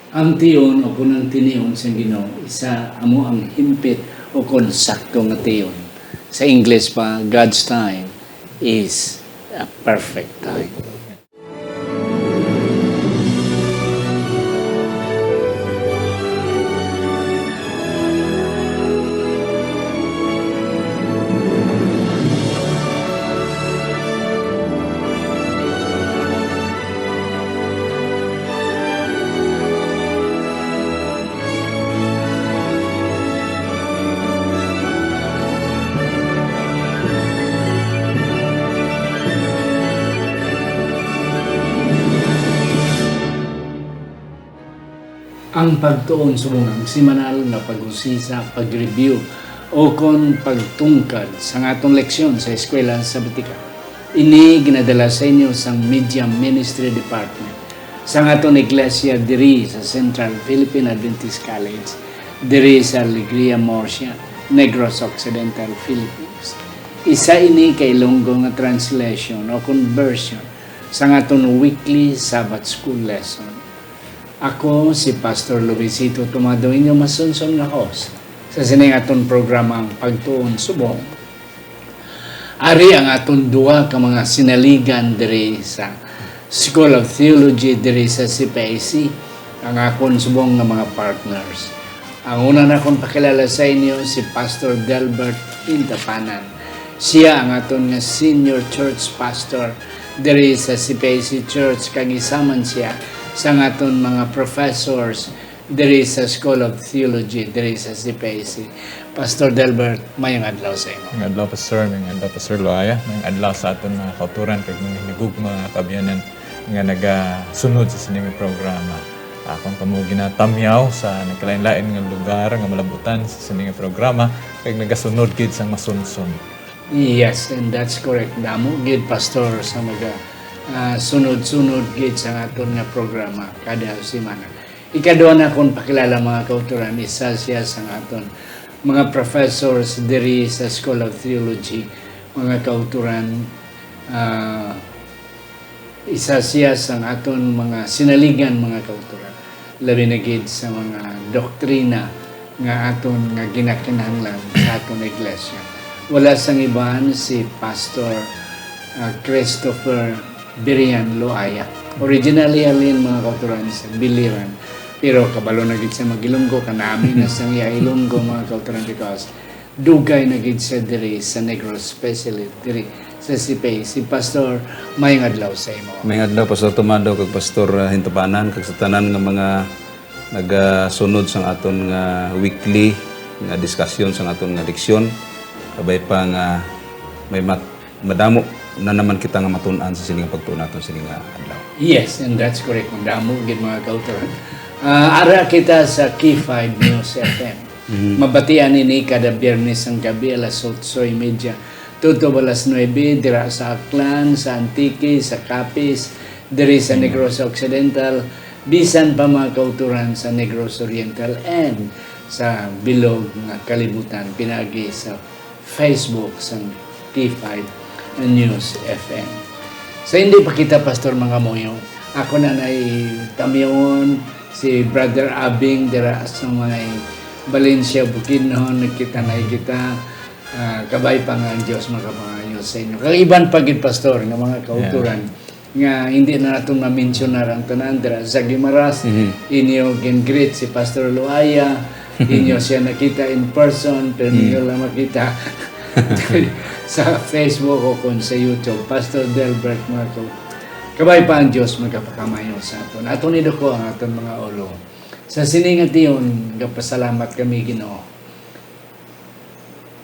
Ang tiyon o kung ang tiniyon sa Ginoo isa amo ang himpit o kung sakto nga tiyon. Sa English pa, God's time is a perfect time. Ang pagtuon sumunang simanal na pag-usisa, pag-review o kon pagtungkad sa atong leksyon sa eskwela sa Batika. Ini ginadala sa inyo sa Media Ministry Department sa atong iglesia diri sa Central Philippine Adventist College diri sa Alegria Murcia, Negros Occidental, Philippines. Isa ini kay Ilonggo nga translation o conversion sa atong weekly Sabbath School lesson. Ako si Pastor Luisito Tomado, inyong masunsong na host sa sining aton programang Pagtuon Subong. Ari ang aton duha ka mga sinaligan diri sa School of Theology diri sa CPIC, ang akon subong nga mga partners. Ang una na akong pakilala sa inyo si Pastor Delbert Intapanan. Siya ang aton nga senior church pastor diri sa CPIC Church, kag isaman siya sa aton mga professors diri sa School of Theology diri sa CPIC. Pastor Delbert, mayang adlaw sa imo. Mayang adlaw, Pastor. Mayang adlaw, Pastor Loaya. Mayang adlaw sa aton mga kauturan kag mga hinigugma kabiyanan nga nagasunod sa sining programa. Akong kamo ginatamyaw sa nagkalain-lain nga lugar nga malabutan sa sining programa kag nagasunod gid sang masunson. Yes, and that's correct. Damo gid pastor sa sunod-sunod gid sa aton nga programa kada semana. Ikaduha na akong pakilala mga kauturan, isa siya sa aton mga professors diri sa School of Theology, mga kauturan. Isa siya sa aton mga sinaligan mga kauturan, labi na gid sa mga doktrina nga aton nga ginakinahanglan sa aton iglesia. Wala sang iban si Pastor Christopher Birian Loaya. Originally alin mga kauturan sa Biliran, pero kabalo na gid sa Magilonggo, kanami na sa Ilonggo mga kauturan, because dugay na gid sa diri sa Negros, especially diri sa CPIC. Si Pastor, mayang adlaw sa imo. Mayang adlaw, Pastor Tomado kag Pastor Hintapanan kag sa tanan nga mga nagasunod sa aton nga weekly nga discussion sa aton nga leksyon. Kabay pa nga may madamo na naman kita nga matun-an sa sining pagtuon naton sining adlaw. Yes, and that's correct. Madamo gid mga kauturan. Ara kita sa Key5 News FM. Mabatian ini kada Biyernes ang gabi alas 8:30 tuto alas 9 dira sa Aklan, sa Antique, sa Capiz, diri sa Negros Occidental, bisan pa mga kauturan sa Negros Oriental and sa bilog nga kalibutan pinagi sa Facebook sa Key5 News FM. Sa hindi pa kita, Pastor mga moyo, ako na tamyon si Brother Abing dira sa mga Valencia, Bukidnon, nakita na kita, kabay pa nga ang Diyos makapangayo sa inyo. Kaiban pagid, Pastor, ng mga kauturan, nga hindi na natin ma-mentionar ang tanan dira sa Guimaras, inyo gin-greet si Pastor Loaya, inyo siya nakita in person, pero inyo lang makita sa Facebook o kung sa YouTube. Pastor Delbert Marco, kabay pa ang Diyos magkapakamayo sa aton. Aton nido ko ang aton mga ulo. Sa siningat iyon, kapasalamat kami Ginoo.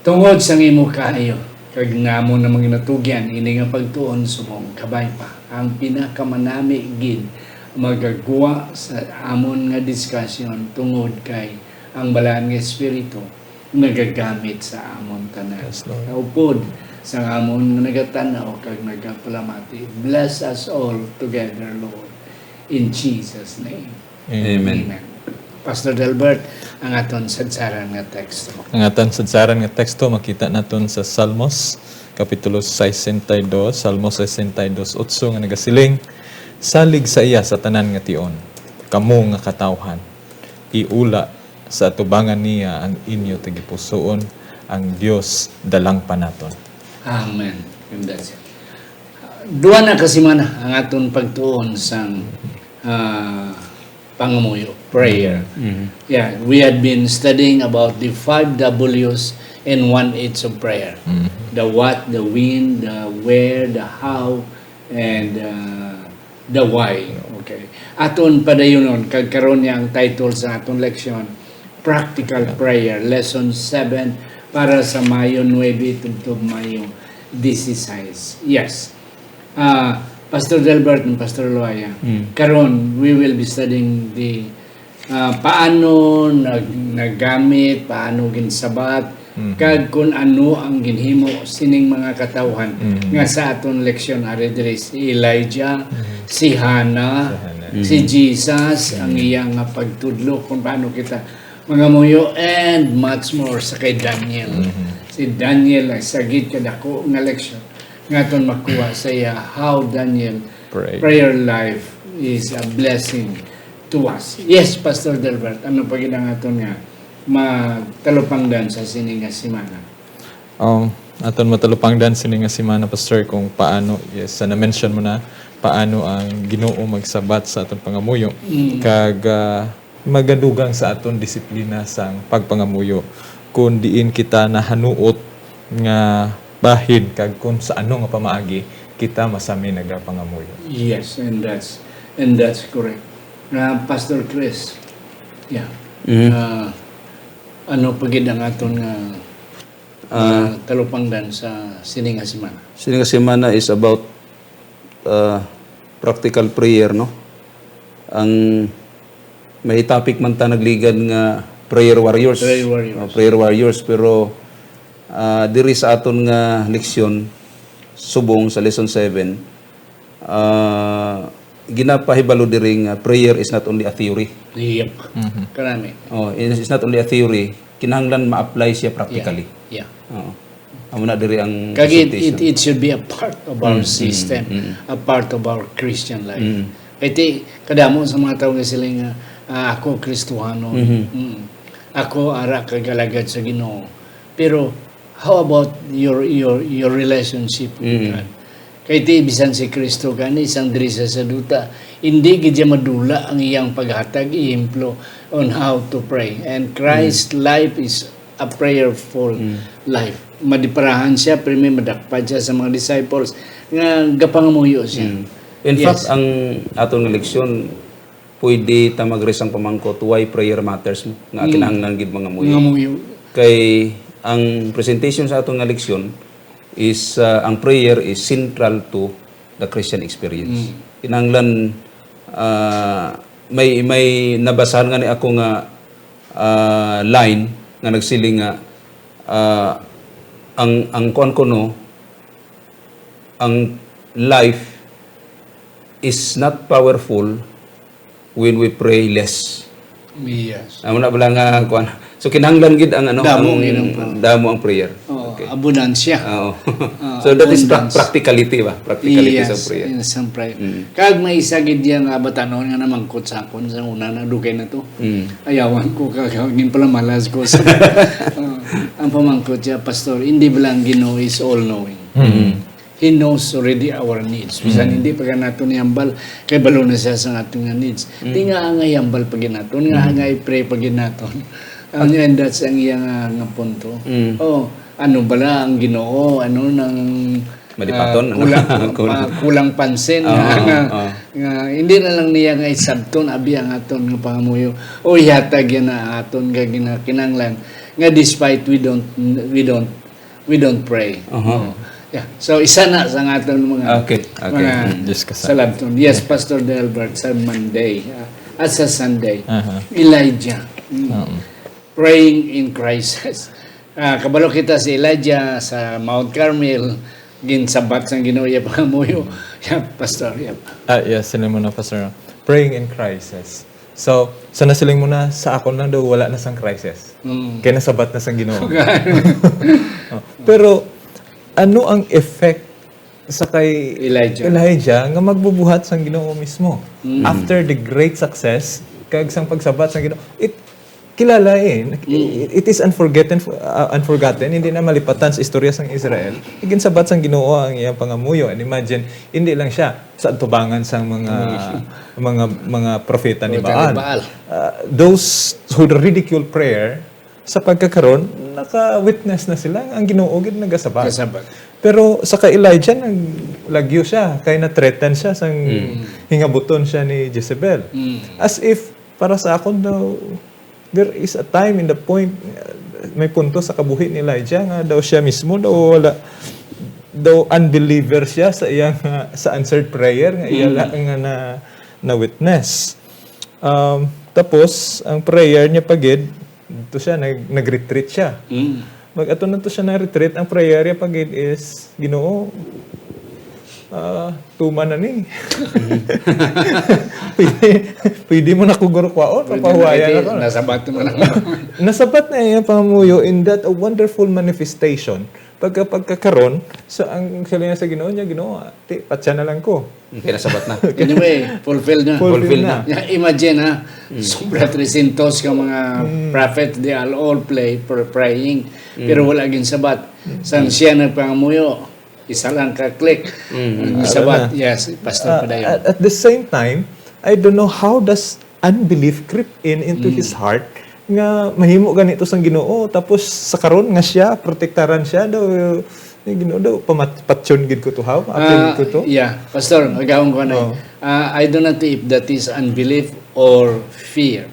Tungod sa imo kaayo, kag ngamo na mga natugyan, ini nga pagtuon sumong kabay pa. Ang pinakamanami gid magagawa sa amon nga discussion tungod kay ang balaan nga Espiritu nagagamit sa amon tanan. Yes, Lord. Upod sa amon nga nagatanaw kag nagapalamati. Bless us all together, Lord. In Jesus' name. Amen. Pastor Delbert, ang aton sadsaran nga teksto. Ang aton sadsaran nga teksto makita naton sa Salmos kapitulo 62, Salmos 62:8 nga nagasiling, salig sa iya sa tanan nga tion. kamo nga katawhan iula sa atubangan niya ang inyo tagipusoon ang Dios dalang panaton. Amen. And that's it. Duwa na kasi man ang aton pagtuon sa pangamuyo, prayer. Yeah, we had been studying about the 5 W's and 1 H of prayer. The what, the when, the where, the how, and the why. Okay. Aton padayonon kagkaron niya ang title sa aton leksyon, Practical Prayer, Lesson 7 para sa Mayo 9 tungtong Mayo 16. Yes. Pastor Delbert and Pastor Loaya. Karon we will be studying the paano naggamit, paano ginsabat, kag kung ano ang ginhimo sining mga katawhan nga sa aton leksyon ari diri si Elijah, si Hannah, si Jesus, ang iyang pagtudlo kung paano kita mga muyo, and much more sa kay Daniel. Si Daniel ay sagid kadako nga leksyon nga aton makuha sa iya how Daniel prayer life is a blessing to us. Yes, Pastor Delbert, ano pa ginang aton nga matalupangdan sa sining nga simana? Aton matalupangdan sining nga simana, Pastor, kung paano, yes, na-mention mo na paano ang Ginoo magsabat sa aton pangamuyo kag magadugang sa aton disiplina sang pagpangamuyo kung diin kita nahanuot nga bahid kag kung sa ano nga pamaagi kita masami nagapangamuyo. Yes, and that's correct. Pastor Chris, yeah. Ano pagid ang aton nga talupangdan sa sining nga simana? Sining nga simana is about practical prayer, no? Ang may topic man ta nagligan nga prayer warriors. Prayer warriors, pero diri sa aton nga leksyon subong sa lesson 7 ginapahibalo diri nga prayer is not only a theory. Yep. Karami. It's not only a theory, kinahanglan ma-apply siya practically. Yeah. Amo na diri ang Kagi it should be a part of our system, a part of our Christian life. Iti kadamo sa mga tawo nga sila nga ako Kristohano. Ako ara kagalagad sa Ginoo. Pero how about your relationship with God? Kay ti bisan si Kristo kani isang diri sa saduta, hindi gid madula ang iyang paghatag ihemplo on how to pray. And Christ's life is a prayerful life. Madiparahan siya, primi madakpad siya sa mga disciples nga gapangamuyo siya. In fact, ang aton nga leksyon pwede ta magresang pamangkot why prayer matters mo nga kinahanglan gid mga muyo. Kay ang presentation sa aton nga leksyon is ang prayer is central to the Christian experience. Kinahanglan may nabasahan nga ni ako nga line nga nagsiling nga ang kuan ko no, ang life is not powerful when we pray less. Yes. Amo na bala nga kuan. So kinahanglan gid ang ano damo ang prayer. Okay. Abundansya. So that is practicality ba? Practicality sa prayer. Yes, sa prayer. Kag may isa gid yang batanon nga namangkot sa akon sa una na dugay na to. Ayawan ko kagawin pala malas ko sa ang pamangkot siya, Pastor, hindi bilang Ginoo is all knowing. He knows already our needs. Bisan hindi pa nato niyambal kay balo na siya sa ating needs. Di nga nga yambal pag naton, nga nga i-pray pag naton. And that's ang iyang nga punto. Ano bala ang Ginoo, ano nang malipaton, kulang pansin nga hindi na lang niya nga isabton abi ang aton nga pangamuyo. O yatag yan na aton nga kinanglan nga despite we don't pray. Yeah. So isa na sa aton mga salabton. Yes, Pastor Delbert sa Monday at sa Sunday. Elijah. Praying in crisis. Kabalo kita si Elijah sa Mount Carmel, ginsabat sang Ginoo ya pangamuyo. Yeah, Pastor. Yeah. Yes, sila mo na, Pastor. Praying in crisis. So, sa nasiling mo na, sa akon lang daw wala na sang crisis. Kaya nasabat na sang Ginoo. Pero ano ang effect sa kay Elijah. nga magbubuhat sang Ginoo mismo. After the great success kag sang pagsabat sang Ginoo, kilala it is unforgotten, hindi na malipatan sa istorya sang Israel. Igin sabat sang Ginoo ang iyang pangamuyo. And imagine, hindi lang siya sa tubangan sang mga propeta ni Baal. Those who ridicule prayer, sa pagkakaroon, naka-witness na sila ang Ginoo gid nagasabat. Pero sa kay Elijah, naglagyo siya, kaya na-threaten siya sang hingabuton siya ni Jezebel. As if, para sa akon daw, there is a time in the point, may punto sa kabuhi ni Elijah nga daw siya mismo daw unbeliever siya sa iyang sa answered prayer nga iya lang nga na witness. Tapos ang prayer niya pagid dito siya nag-retreat siya. Mag-ato na to siya na retreat, ang prayer niya pagid is Ginoo, tuman na ni. pwede mo na kugurukwaon, papahuwayan ako. Nasabat mo na. Nasabat na yung pamuyo in that a wonderful manifestation. Pagkakaroon, sa ang sila sa Ginoo niya, Ginoo, patsa na lang ko. Kaya nasabat na. Anyway, fulfill na. Fulfill na. Imagine sobra 300 ka mga prophet, they all play for praying, pero wala gin sabat. Sang siya nagpangamuyo, isa lang ka-click. Sabat, yes, pastor pa dayon. At the same time, I don't know how does unbelief creep into his heart nga mahimo ganito sang Ginoo, tapos sa karon nga siya protektaran siya daw ni Ginoo daw pamatyon gid ko to how apil ko to. Yeah, pastor, agawon ko na. I don't know if that is unbelief or fear.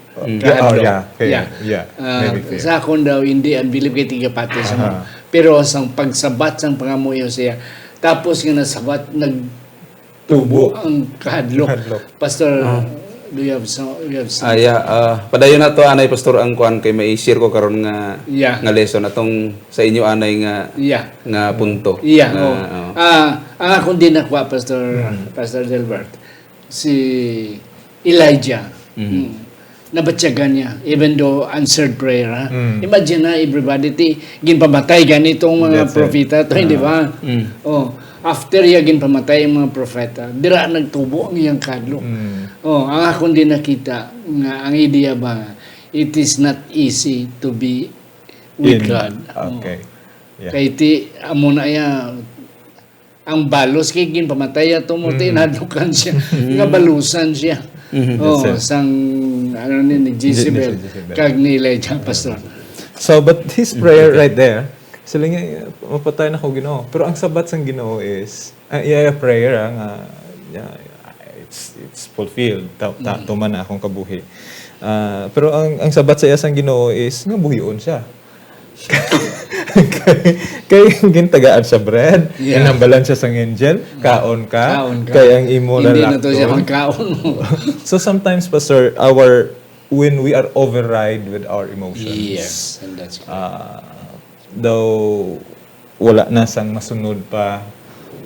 Sa akon daw hindi unbelief kay tigapati sa mo. Pero sang pagsabat sang pangamuyo siya, tapos nga nasabat nagtubo ang kahadlok. Pastor, do you have some? Padayon na to anay pastor ang kuan kay may share ko karon nga lesson atong sa inyo anay nga punto. Ang akong din nakuha Pastor Delbert, si Elijah. Nabatyagan niya, even though answered prayer. Imagine na everybody, ginpamatay ganitong mga propeta, di ba? After niya ginpamatay ang mga propeta, dira nagtubo ang iyang kadlok. Ang akong din nakita, nga ang idea ba, it is not easy to be with God. Okay. Kaya amo na ang balos, kaya ginpamatay ito mo, tinadlukan siya, nga balusan siya. Sang ni Jezebel kag ni Elijah, pastor. So but his prayer right there, sila nga mapatay na ko Ginoo. Pero ang sabat sang Ginoo is prayer nga it's fulfilled. Tuman na akong kabuhi. Pero ang sabat sa iya sang Ginoo is nga buhion siya. kay gintagaan sa bread, inambalan siya sang angel, kaon ka. Kay ang imo na hindi na to siya magkaon. So sometimes, pastor, when we are override with our emotions, and that's correct. Though wala na sang masunod pa,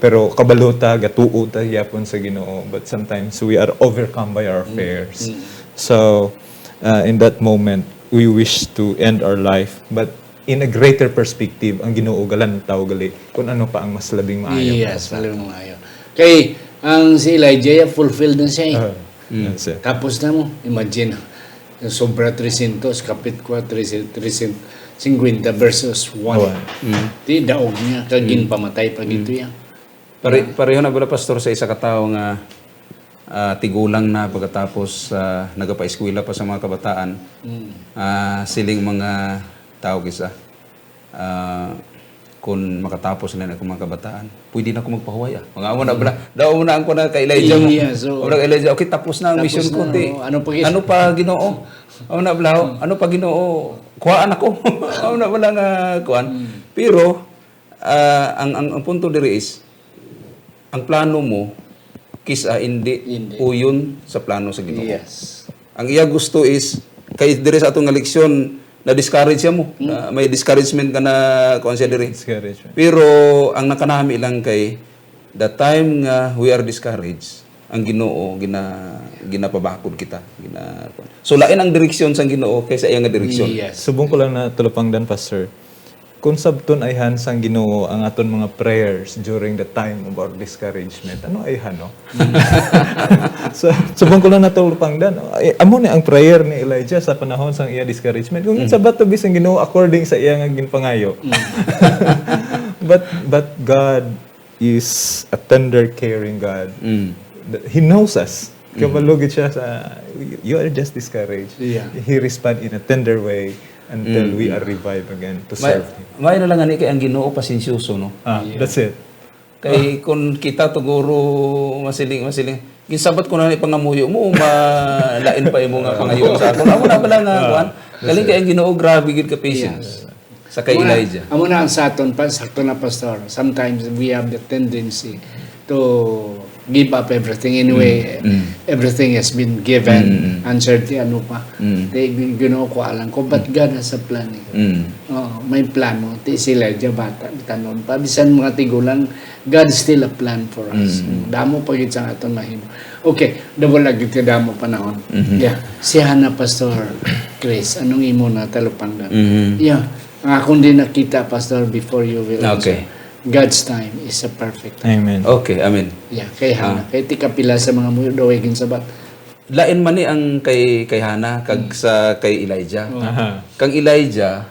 pero kabaluta, gatuo ta yapon sa Ginoo, but sometimes we are overcome by our fears. So in that moment, we wish to end our life, but in a greater perspective, ang Ginoo galan tao gali kung ano pa ang mas labing maayo. Yes, labing maayo. Kay ang si Elijah fulfilled na siya. Tapos na mo, imagine, sobra 300, kapit ko 350 versus 1. Di daog niya, kagin pamatay pag ito yan. Pareho na bala pastor sa isa ka tawo nga tigulang na pagkatapos nagapa-eskwela pa sa mga kabataan. Siling mga tao kisa kung makatapos na ako mga kabataan, pwede na ako magpahuway. Mga amo na bala. Daw na ang ko na kay Elijah mo. Elijah, okay, tapos na ang mission ko. Ano pa Ginoo? Ano na bala? Ano pa Ginoo? Kuhaan ako. Ano na bala nga kuhaan? Pero ang punto diri is ang plano mo kisa hindi uyon sa plano sa Ginoo. Yes. Ang iya gusto is kay diri sa atong leksyon na-discourage siya mo. May discouragement ka na kuan siya diri. Pero ang nakanami lang kay the time nga we are discouraged, ang Ginoo ginapabakod kita. So lain ang direksyon sa Ginoo kaysa iya nga direksyon. Yes. Subong ko lang na tulupangdan, pastor. kung sabton ayhan sang Ginoo ang aton mga prayers during the time of our discouragement, ano ayhan, no? So, subong ko lang natulpang dan. Amo ni ang prayer ni Elijah sa panahon sang iya discouragement. Kung sa bato bisang Ginoo according sa iya nga ginpangayo. But God is a tender, caring God. He knows us. Kaya malugit siya sa, you are just discouraged. Yeah. He respond in a tender way until we are revived again to serve Him. May na lang ani kay ang Ginoo pasensyoso, no? That's it. Kay kung kita tuguro masiling ginsabat ko na ni pangamuyo mo malain pa imo nga pangayo sa akon. Amo na pala nga kuan. Galing kay ang Ginoo, grabe gid ka patience. Sa kay Elijah. Amo na ang sa aton pa, sakto na pastor. Sometimes we have the tendency to give up everything anyway. Everything has been given. Uncertainty, ano pa. Ginoo ko alam ko, but God has a plan. May plano. Ti sila, bata, tanon pa. Bisan mga tigulang, God still a plan for us. Damo pa yun sa aton mahimo. Okay, double lagi ti damo panahon. Yeah. Si Hana, Pastor Chris, anong imo na talupang dan? Yeah. Ang akong din nakita, Pastor, before you will answer. God's time is a perfect time. Amen. Okay, amen. Yeah, kay Hana. Kay ti kapila sa mga muyo daw sabat. Lain man ni ang kay Hana kag sa kay Elijah. Kang Elijah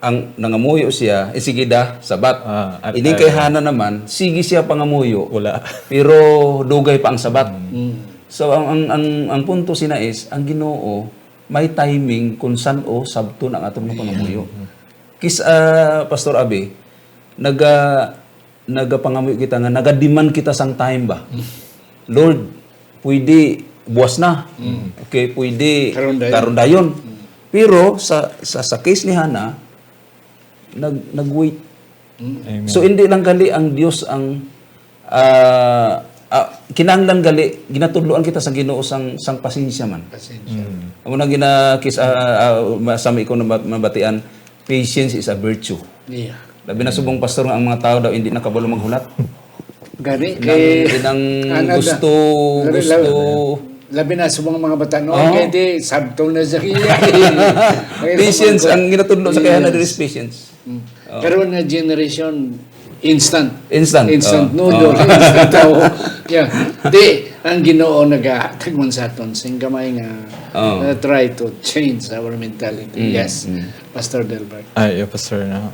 ang nangamuyo siya, sige da, sabat. Ini kay Hana naman, sige siya pangamuyo. Wala. Pero dugay pa ang sabat. So ang punto sinais, ang Ginoo may timing kung saan o sabton ang atong pangamuyo. Kis Pastor Abi, nagapangamuyo kita nga nagademand kita sang time ba. Lord, pwede buwas na. Okay, pwede karon dayon. Pero sa case ni Hana, nag-wait. Amen. So hindi lang gali ang Dios ang kinahanglan gali ginatudloan kita sa Ginoo sang pasensya man. Pasensya. Amo na masami ko na mabatian, patience is a virtue. Yeah. Labi na subong pastor nga ang mga tao daw hindi nakabalo maghulat. Gani kay gusto labi na sa mga bata no kay di sabtong na sa kiya. Patience ang ginatudlo sa kaya na there is patience. Karon nga generation instant noodle, instant tao. Yeah. Di ang Ginoo nagahatag man sa aton sing gamay nga try to change our mentality. Yes. Pastor Delbert. Ay, Pastor, no?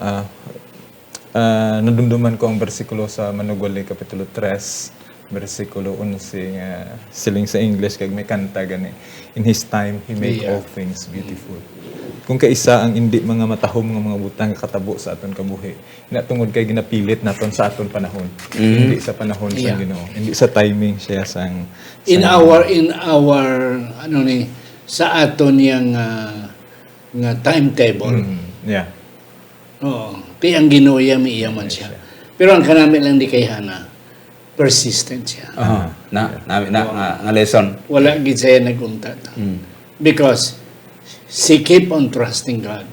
Nadumduman ko ang bersikulo sa Manugwali, Kapitulo 3, bersikulo 11, siling sa English, kag may kanta gani. In His time, He make all things beautiful. Kung kaisa ang hindi mga matahom nga mga butang katabo sa aton kabuhi, natungod kay ginapilit naton sa aton panahon. Hindi sa panahon sa Ginoo, hindi sa timing siya sang in our ano ni sa aton yang nga timetable. Yeah. Oo. Ti ang Ginoo iya man siya. Pero ang kanami lang di kay Hana, persistent siya. Nga lesson. Wala gid siya nagunta. Because she keep on trusting God.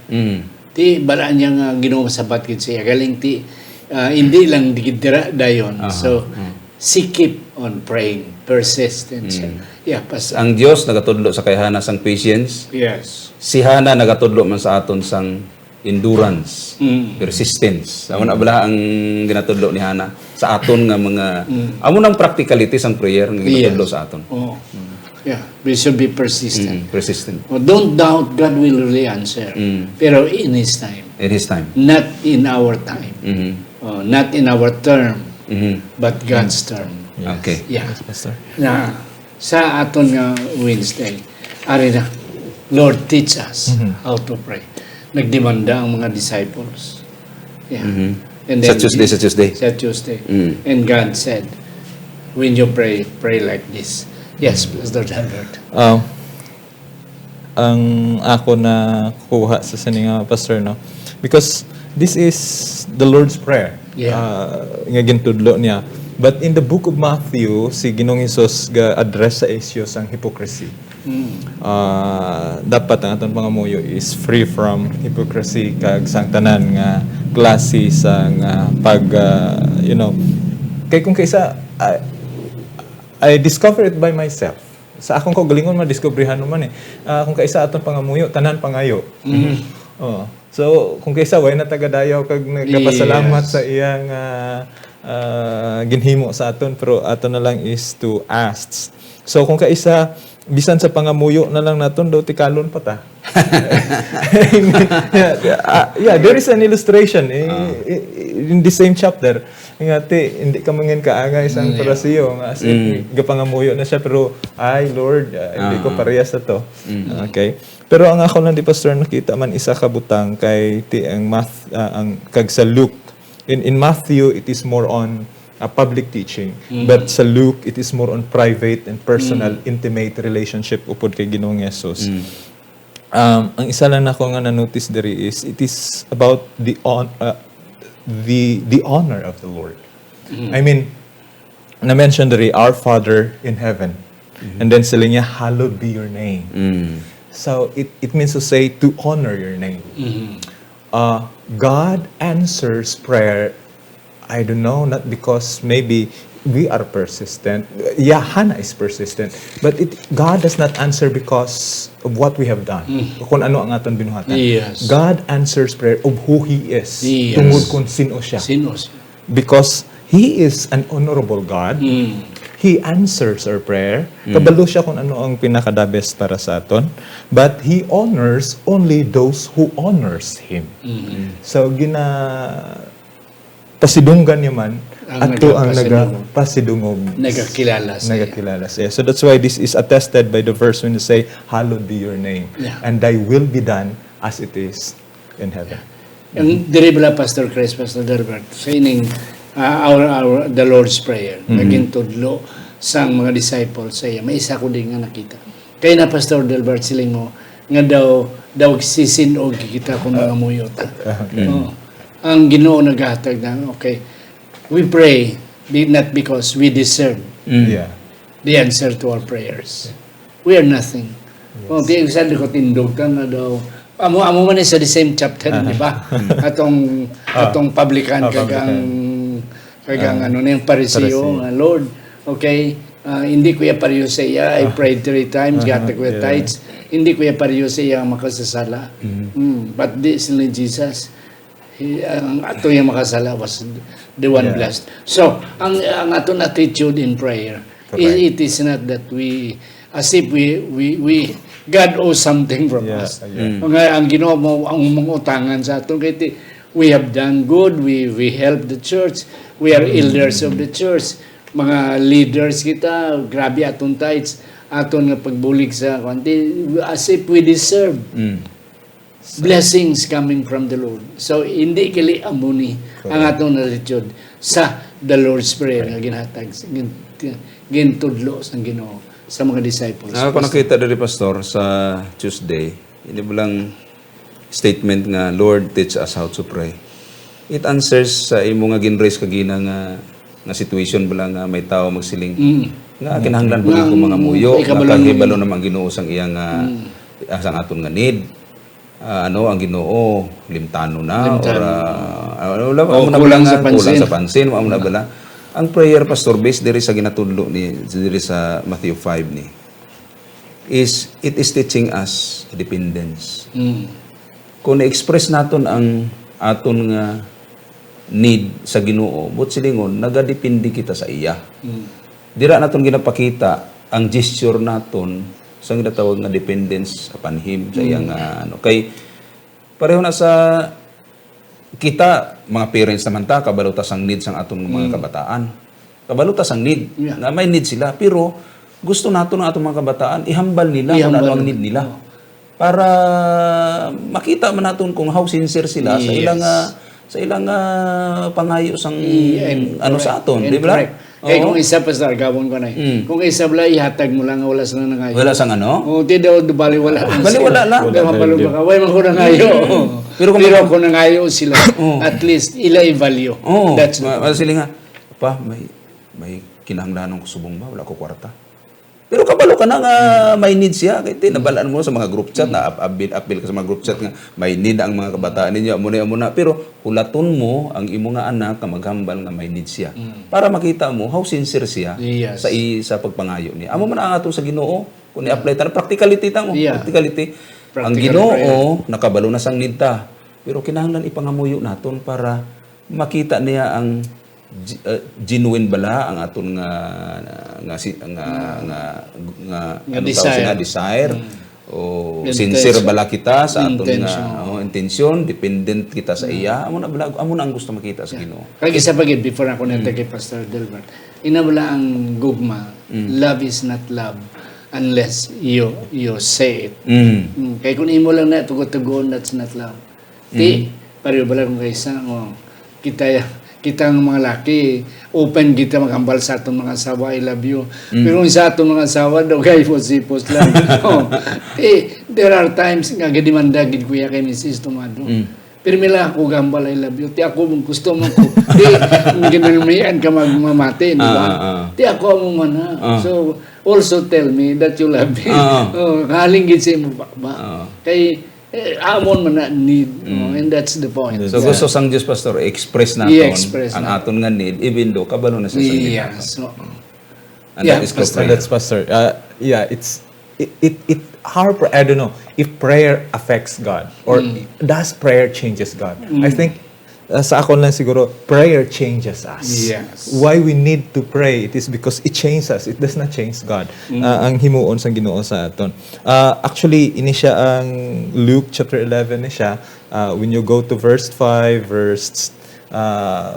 Ti balaan niya nga Ginoo sabat gid siya. Galing ti hindi lang digidira dayon. So she keep on praying, persistent siya. Yeah, ang Dios nagatudlo sa kay Hana sang patience. Yes. Si Hana nagatudlo man sa aton sang endurance, persistence. Amo na bala ang ginatudlo ni Hana sa aton nga mga amo nang practicality sang prayer nga ginatudlo sa aton. Oh. Yeah, we should be persistent. Persistent. Don't doubt God will really answer. Pero in His time. In His time. Not in our time. Not in our term. But God's term. Okay. Yeah. Yes, Pastor. Na sa aton nga Wednesday, ari na, Lord, teach us how to pray. Nagdemanda ang mga disciples. Yeah. And Sa Tuesday. Sa Tuesday. And God said, when you pray, pray like this. Yes, Pastor Albert. Ang ako na kuha sa sining pastor, no, because this is the Lord's prayer. Nga gintudlo niya. But in the book of Matthew, si Ginoong Hesus ga address sa issues ang hypocrisy. Dapat ang atong pangamuyo is free from hypocrisy kag sang tanan nga klase sang pag kay kung kaysa I discover it by myself. Sa akong kaugalingon ma-discoveryhan naman kung kaisa atong pangamuyo tanan pangayo. So kung kaysa way na tagadayaw kag nagpasalamat sa iyang ginhimo sa aton, pero aton na lang is to ask. So kung kaisa bisan sa pangamuyo na lang naton daw tikalon pa ta. There is an illustration in the same chapter. Ngati hindi ka mangin kaangay isang parasiyo nga as gapangamuyo na siya, pero ay Lord, hindi ko parehas sa to. Okay. Pero ang ako lang di pastor nakita man isa ka butang kay ti ang ang kag sa Luke. In Matthew it is more on a public teaching, but sa Luke it is more on private and personal intimate relationship upod kay Ginoong Hesus. Ang isa lang ako nga na-notice diri is it is about the honor of the Lord. I mean, na-mention diri our Father in heaven. And then sila niya, hallowed be your name. So it means to say to honor your name. God answers prayer, I don't know, not because maybe we are persistent. Yeah, Hannah is persistent. But God does not answer because of what we have done. Kung ano ang aton binuhatan. Yes. God answers prayer of who He is. Yes. Tungod kung sino siya. Sino siya? Because He is an honorable God. He answers our prayer. Kabalo siya kung ano ang pinaka-the best para sa aton. But He honors only those who honors Him. So, pasidunggan niya man ato ang nagapasidungog. Nagakilala siya. Nagakilala siya. So that's why this is attested by the verse when you say, hallowed be your name, and thy will be done as it is in heaven. Ang diribla Pastor Chris, Pastor Delbert, sa ining the Lord's Prayer, naging tudlo sa mga disciples sa iya. May isa ko din nga nakita. Kaya na Pastor Delbert siling mo, nga daw sisinog kita kung mga muyot. Ang Ginoo naghatag na, okay, we pray not because we deserve the answer to our prayers. We are nothing. Kung tiyan ko tindog ka nga daw, amo man sa the same chapter, di ba? Atong publican kagang ano na yung Pariseo, Lord, okay, hindi ko ya pariyo sa iya, I prayed 3 times, gata ko ya tithes, hindi ko ya pariyo sa iya makasasala. But this in Jesus, ang ato yung makasala was the one blessed. So, ang ato attitude in prayer, it is not that we, as if we God owes something from us. Ang Ginoo mo, ang mga utangan sa ato, kaya we have done good, we help the church, we are elders of the church, mga leaders kita, grabe atong tithes, aton nga pagbulig sa kwanti, as if we deserve blessings coming from the Lord. So, hindi kili amuni ang atong attitude sa the Lord's Prayer nga ginhatag, gintudlo sa Ginoo sa mga disciples. Ako nakita dari Pastor sa Tuesday, hindi mo lang statement nga, Lord, teach us how to pray. It answers sa imo nga ginraise kagina nga situation bala nga may tao magsiling. Nga kinahanglan ba ko mga muyo, nakahibalo naman Ginoo sang iyang sang aton nga need. Ang Ginoo limtano na or kulang sa pansin mo na bala. Ang prayer Pastor based diri sa ginatudlo ni diri sa Matthew 5 ni is it is teaching us dependence. Kung na-express naton ang aton nga need sa Ginoo, but silingon nagadepende kita sa iya. Dira naton ginapakita ang gesture naton sa ginatawag nga dependence upon Him sa iyang kay pareho na sa kita mga parents naman ta kabalutas ang needs ang atong mga kabataan, kabalutas ang need na may need sila, pero gusto nato ng atong mga kabataan ihambal nila kung ano ang need nila para makita man naton kung how sincere sila sa ilang pangayo sang sa aton, di ba? Kaya kung isa pa sa gawon ko na kung isa bala, ihatag mo lang wala sa nangayo. Wala sang ano? Ti daw baliwala. Baliwala lang. Mapalo baka, way man ko nangayo. Pero kung nangayo sila, at least ila i-value. That's sila nga, pa, may kinahanglanon ko subong ba? Wala ko kwarta. Pero kabalo ka na nga may need siya. Kaya nabalaan mo sa mga group chat, na-upbill ka sa mga group chat nga may need ang mga kabataan ninyo, amuna. Pero hulaton mo ang imo nga anak ka maghambal nga may need siya. Para makita mo how sincere siya sa pagpangayo niya. Amo man ang ato sa Ginoo, kung i-apply ta, practicality ta mo. Practicality. Ang Ginoo, nakabalo na sang need ta. Pero kinahanglan ipangamuyo naton para makita niya ang genuine bala ang aton nga desire o sincere bala kita sa aton nga intention, dependent kita sa iya. Amo na ang gusto makita sa Ginoo. Kaya isa pagid before ako nanta kay Pastor Delbert, inabala ang gugma, love is not love unless you say it. Kaya kung imo lang na tugot-tugon, that's not love. Pareho bala kung kaysa kita ng mga laki, open kita maghambal sa atong mga asawa, I love you. Pero kung sa atong mga asawa, daw kayo sipos lang. There are times nga gadimanda gid kuya kay Mrs. Tomado. Pero mila ako gambal, I love you. Ti ako mong gusto mo ko. Ti ginamian ka magmamati, di ba? Ti ako mong mana. So, also tell me that you love me. Haling gid sa imo ba? Kay amon man na need, and that's the point. So gusto sang Diyos, Pastor, express naton ang aton nga need, even though kabalo na sa sanglitan. So, And that is called prayer. That's Pastor. I don't know if prayer affects God or does prayer changes God. I think sa ako lang siguro, prayer changes us. Yes. Why we need to pray, it is because it changes us. It does not change God. Ang himuon sa Ginoo sa aton. Actually, ini siya ang Luke chapter 11 ni siya. When you go to verse 5,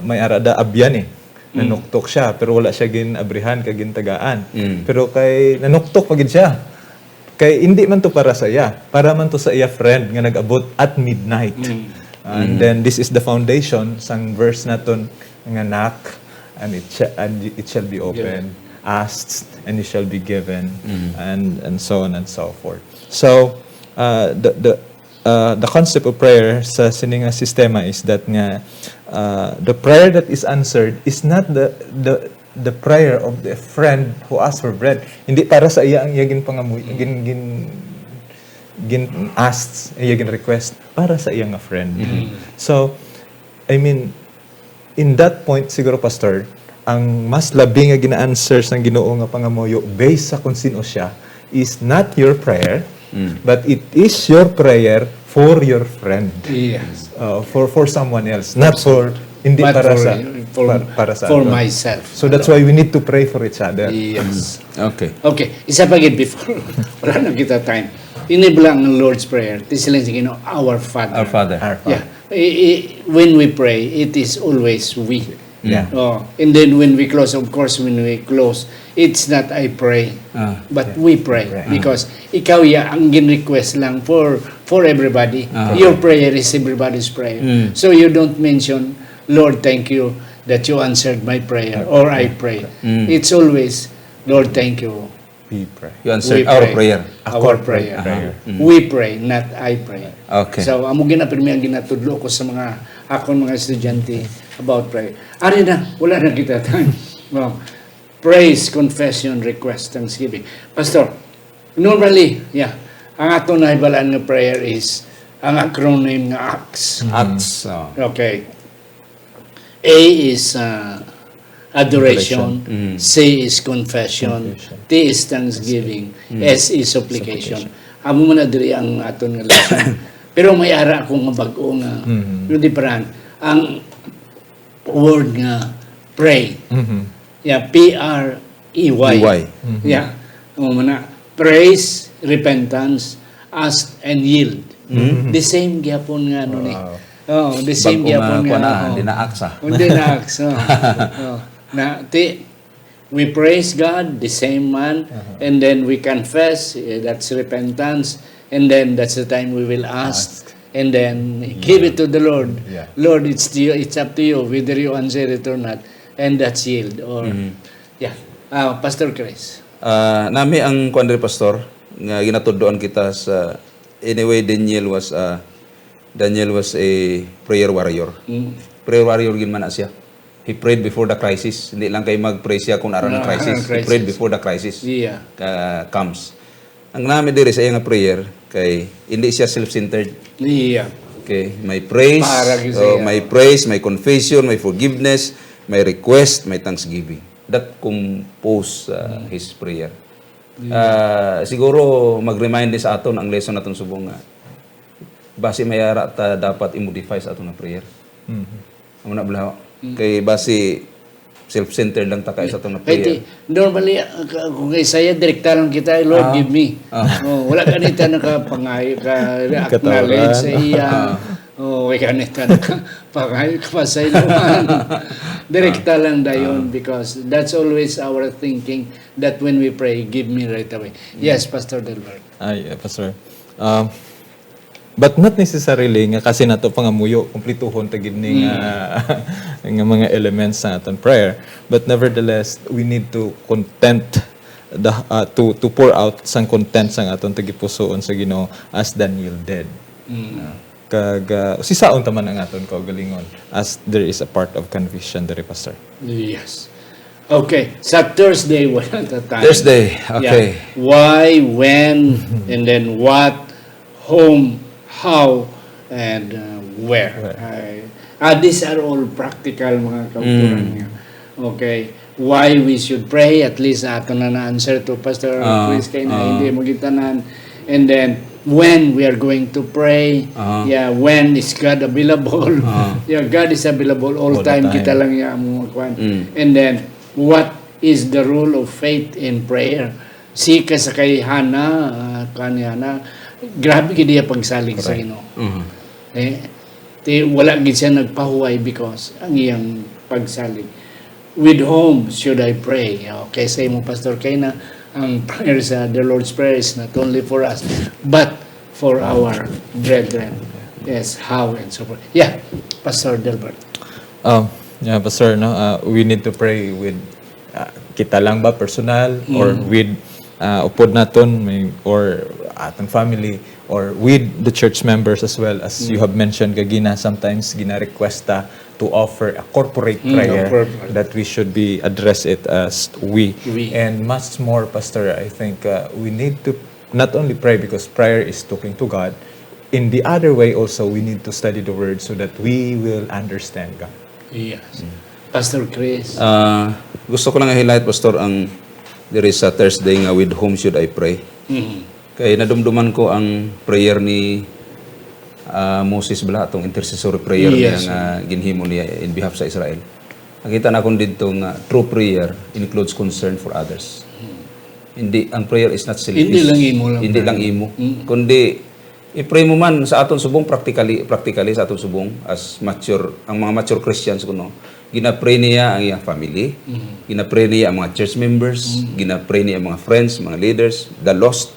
may arada abyan nanuktok siya, pero wala siya ginabrihan kagintagaan. Pero kay nanuktok pagid siya. Kay hindi man to para sa iya, para man to sa iya friend nga nag-abot at midnight. And then this is the foundation sang verse naton nga knock and it shall be open, asked and it shall be given, and so on and so forth. So the concept of prayer sa sininga sistema is that nga the prayer that is answered is not the prayer of the friend who asked for bread. Hindi para sa iya ang iyagin pangamuy, gin asked, gin request para sa iyang friend. So, I mean, in that point siguro, Pastor, ang mas labing nga gina-answer sa Ginoo nga pangamuyo based sa kung sino siya is not your prayer, but it is your prayer for your friend. yes. For someone else, not for hindi But para sa for ano. myself. So that's why we need to pray for each other. Yes. Okay. Okay, isa pa gid before. Wala na kita time. Inibilang ng Lord's Prayer. This is our Father. Our Father. Yeah. When we pray, it is always we. Yeah. And then when we close, of course, when we close, it's not I pray, but we pray. Because ikaw ang gin-request lang for everybody. Your prayer is everybody's prayer. So you don't mention, Lord, thank you that you answered my prayer, or I pray. It's always, Lord, thank you. We pray. You answered We our pray. prayer. Our prayer. We pray, not I pray. Okay. So, amo ginapirmi ang ginatudlo ko sa mga akong mga estudyante about prayer. Ari na, wala na kita time. Well, praise, confession, request, thanksgiving. Pastor, normally, ang ato na ibalaan nga prayer is ang acronym nga ACTS. Acts. Okay. A is adoration, C is confession, T is thanksgiving, S is supplication. Amo man na diri ang aton nga lesson. Pero may ara akong mabag-o nga yung different. Ang word nga pray. P-R-E-Y. Yeah. Praise, repentance, ask and yield. The same gyapon nga no ni. The same gyapon nga. Hindi na acts Hindi na acts. We praise God, the same man, and then we confess, that's repentance, and then that's the time we will ask, and then give it to the Lord. Lord, it's up to you whether you answer it or not, and that's yield. Or Pastor Chris. Nami ang kuandre, Pastor, nga ginatudloan kita sa anyway Daniel was a prayer warrior. Prayer warrior gin man na siya. He prayed before the crisis. Hindi lang kay mag-pray siya kung aron ng crisis. He prayed before the crisis comes. Ang nami diri sa iyang prayer kay hindi siya self-centered. Okay, may praise, may praise, may confession, may forgiveness, may request, may thanksgiving. That compose his prayer. Siguro mag-remind din sa aton ang lesson naton subong nga base mayara ta dapat i-modify sa atong prayer. Amo na balaw. Kay base self-centered lang ta kay sa atong prayer. Normally, kung kay saya, direkta lang kita, Lord, give me. Wala ka nita nakapangay, ka-acknowledge sa iya. Wala ka nita nakapangay ka pa sa iluman. Direkta lang dayon because that's always our thinking that when we pray, give me right away. Yes, Pastor Delbert. Pastor. But not necessarily nga kasi nato pangamuyo kumplituhon ta gid ni nga mga elements sa aton prayer, but nevertheless we need to content to pour out sang content sang aton tagipusoon sa Ginoo as Daniel did. Sisaon taman ang aton kaugalingon as there is a part of conviction diri, Pastor. Yes. Okay, sa Thursday, what at the time? Thursday, okay. Yeah. Why, when, and then what, whom, how, and where. These are all practical mga kauturan niya. Okay. Why we should pray, at least ato na na-answer to Pastor Chris kay na hindi magitanan. And then, when we are going to pray, when is God available? God is available all time. Kita lang yung mga And then, what is the rule of faith in prayer? Sika sa kay Hana, grabe gid iya pagsalig sa Ginoo. Wala gid siya nagpahuway because ang iyang pagsalig. With whom should I pray? Okay, say mo, Pastor, kay na ang prayer sa the Lord's Prayer is not only for us, but for our brethren. Yes, how and so forth. Yeah, Pastor Delbert. Yeah, Pastor, no, we need to pray with kita lang ba personal or with upod naton or atong family or with the church members as well as you have mentioned kagina sometimes gina-requesta to offer a corporate prayer that we should be address it as we. And much more, Pastor, I think we need to not only pray because prayer is talking to God. In the other way also, we need to study the Word so that we will understand God. Yes. Pastor Chris. Gusto ko lang i-highlight, Pastor, ang there is a Thursday nga with whom should I pray. Kaya nadumduman ko ang prayer ni Moses bala, itong intercessory prayer niya nga ginhimo niya in behalf sa Israel. Nakita na kung dito nga true prayer includes concern for others. Hindi, ang prayer is not selfish. Hindi lang imo lang. Hindi lang imo. Kundi, i-pray mo man sa aton subong practically sa aton subong as mature, ang mga mature Christians kuno. Gina-pray niya ang iyang family, gina-pray niya ang mga church members, gina-pray niya ang mga friends, mga leaders, the lost.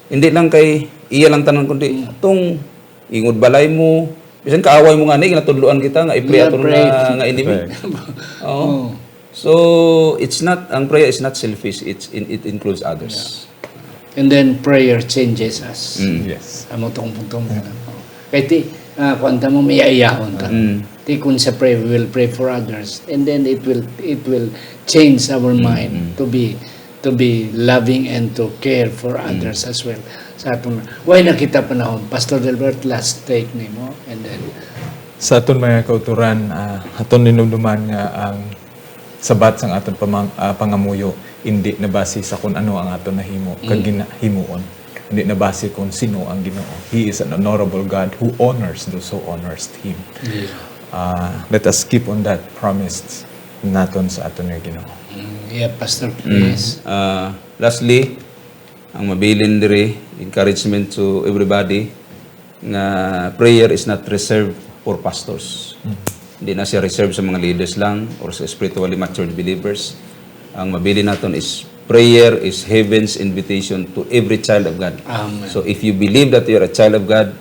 Hindi lang kay iya lang tanan kundi atong ingod balay mo, bisan kaaway mo nga ni ginatudloan kita nga i-pray aton nga enemy. So it's not, ang prayer is not selfish, it includes others. And then prayer changes us. Yes. Amo tong puntong kay ti kwanta mo may ayahon ta. Ti kun sa pray we will pray for others and then it will change our mind to be loving and to care for others as well. Sa aton why nakita panahon Pastor Delbert last take nimo and then sa aton mga kauturan aton ninumduman nga ang sabat sang aton pangamuyo hindi na base sa kung ano ang aton nahimo kag ginahimuon, hindi na base kung sino ang Ginoo. He is an honorable God who honors those who honors Him. Let us keep on that promise naton sa aton nga Ginoo. Yeah, Pastor Chris. Lastly, ang mabilin diri encouragement to everybody na prayer is not reserved for pastors. Hindi na siya reserved sa mga leaders lang or sa spiritually matured believers. Ang mabili natin is prayer is heaven's invitation to every child of God. Amen. So if you believe that you are a child of God,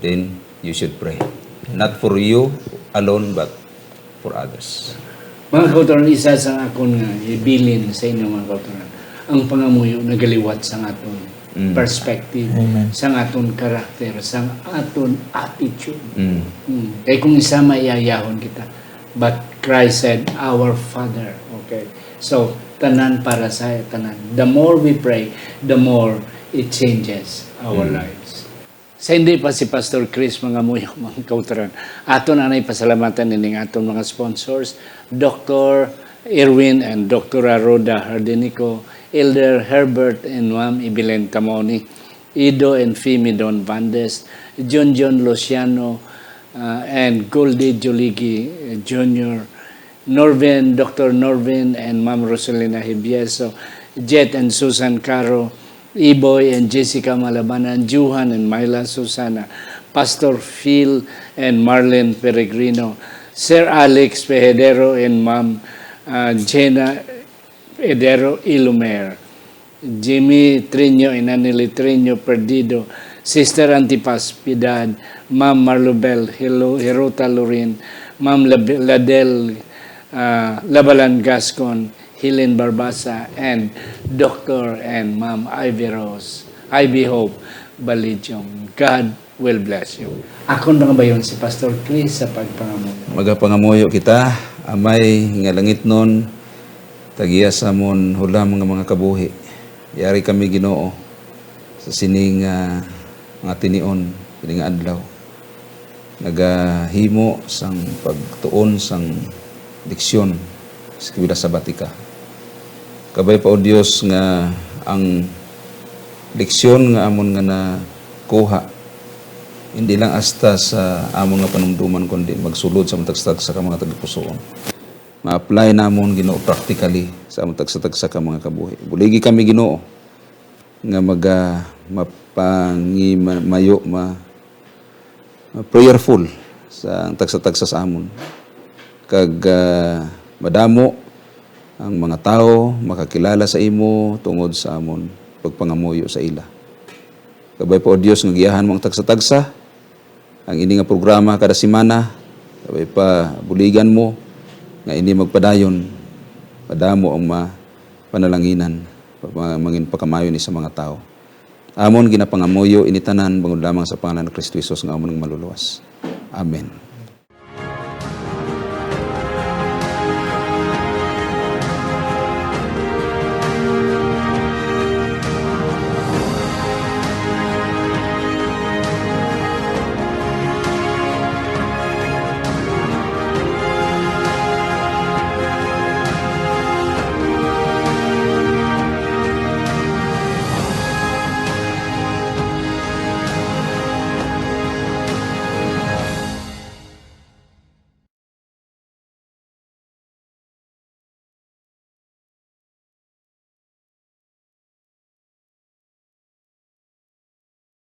then you should pray. Not for you alone, but for others. Mga kauturan, isa sa akong ibilin sa inyo mga kauturan, ang pangamuyo nagaliwat sa aton perspective, sa aton karakter, sa aton attitude. Kaya kung isa maiyayahon kita. But Christ said, our Father. Okay. So, tanan para sa tanan. The more we pray, the more it changes our lives. Sa hindi pa si Pastor Chris mga muyo, mga kauturan, aton anay pasalamatan nining aton mga sponsors, Dr. Erwin and Dr. Roda Hardenico, Elder Herbert and Ma'am Ibilén Tamoni, Ido and Fimi Don Vandes, John Luciano, and Goldie Joligi Jr., Dr. Norvin and Ma'am Rosalina Hibieso, Jet and Susan Caro, Iboy and Jessica Malabanan, Juhan and Myla Susana, Pastor Phil and Marlene Peregrino, Sir Alex Pehedero and Ma'am Jenna Pedero Ilumer, Jimmy Trino and Anili Trino Perdido, Sister Antipas Piedad, Ma'am Marlobel Hirota Lorin, Ma'am Ladel Labalan Gascon, Helen Barbasa, and Dr. and Ma'am Ivy Hope Balidyong. God will bless you. Akon mga bayon si Pastor Chris sa pagpangamuyo. Magapangamuyo kita, amay nga langit nun, tagiya sa mon hulam mga kabuhi. Yari kami Ginoo sa sining mga tinion, sining adlaw. Nagahimo sang pagtuon sang diksyon sa kibila sabatika. Kabay pa o Dios nga ang diksyon nga amon nga nakuha hindi lang hasta sa amon nga panumduman kundi magsulod sa matagsa ka mga tagipusoon. Ma-apply namon Ginoo practically sa amon tagsa ka mga kabuhi. Buligi kami Ginoo nga mapangimayo prayerful sa tagsa sa amon. Kag madamo ang mga tao makakilala sa imo tungod sa amon pagpangamuyo sa ila. Kabay po o Dios nga giyahan mo ang tagsa-tagsa ang ini nga programa kada semana. Kabay pa buligan mo nga ini magpadayon madamo ang panalanginan mangin pakamayo ni sa mga tao. Amon ginapangamuyo initanan bangod lamang sa pangalan ni Kristo Jesus nga amon maluluwas. Amen.